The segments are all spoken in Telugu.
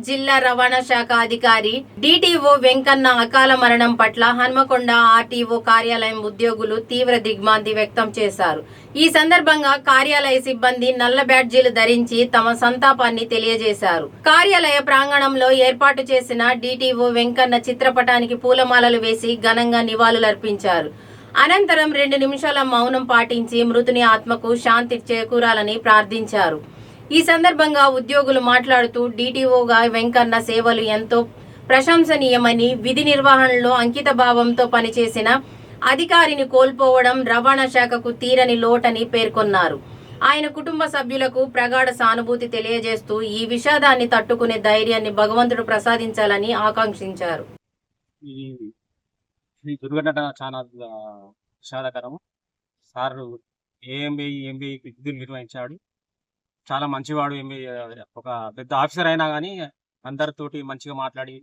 జిల్లా రవాణా శాఖ అధికారి డిటిఓ వెంకన్న అకాల మరణం పట్ల హన్మకొండ ఆర్టీఓ కార్యాలయం ఉద్యోగులు తీవ్ర దిగ్భ్రాంతి వ్యక్తం చేశారు. ఈ సందర్భంగా కార్యాలయ సిబ్బంది నల్ల బ్యాడ్జీలు ధరించి తమ సంతాపాన్ని తెలియజేశారు. కార్యాలయ ప్రాంగణంలో ఏర్పాటు చేసిన డిటిఓ వెంకన్న చిత్రపటానికి పూలమాలలు వేసి ఘనంగా నివాళులర్పించారు. అనంతరం 2 నిమిషాల మౌనం పాటించి మృతుని ఆత్మకు శాంతి చేకూరాలని ప్రార్థించారు. ఈ సందర్భంగా ఉద్యోగులు మాట్లాడుతూ డిటిఓగా వెంకన్న సేవలు ఎంతో ప్రశంసనీయమని, విధి నిర్వహణలో అంకిత భావంతో పనిచేసిన అధికారిని కోల్పోవడం రవాణా శాఖకు తీరని లోటని పేర్కొన్నారు. ఆయన కుటుంబ సభ్యులకు ప్రగాఢ సానుభూతి తెలియజేస్తూ ఈ విషాదాన్ని తట్టుకునే ధైర్యాన్ని భగవంతుడు ప్రసాదించాలని ఆకాంక్షించారు. ఈ దుర్ఘటన చాలా విషాదకరం. సార్ ఎంబీఏ విధులు నిర్వహించాడు. చాలా మంచివాడు. ఒక పెద్ద ఆఫీసర్ అయినా కానీ అందరితోటి మంచిగా మాట్లాడి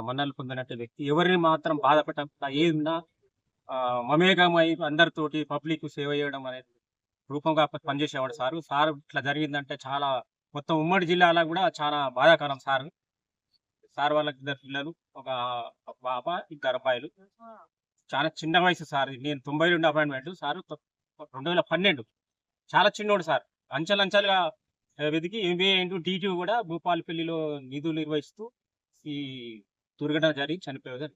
మన్నలు పొందినట్టు వ్యక్తి. ఎవరిని మాత్రం బాధ పెట్టకుండా ఏదున్నా మమేకమై అందరితోటి పబ్లిక్ సేవ చేయడం అనేది రూపంగా పనిచేసేవాడు సారు. సార్ ఇట్లా జరిగిందంటే చాలా మొత్తం ఉమ్మడి జిల్లాలో కూడా చాలా బాధాకరం. సార్ వాళ్ళకి 2 పిల్లలు, ఒక పాప, 2 అబ్బాయిలు. చాలా చిన్న వయసు సార్. నేను 92 అపాయింట్మెంట్. సార్ 2012. చాలా చిన్నోడు సార్. అంచెలంచెలుగా వెతికి ఎంబీఏ DTO కూడా భూపాలపల్లిలో నిధులు నిర్వహిస్తూ ఈ దుర్ఘటన జరిగి చనిపోయేది.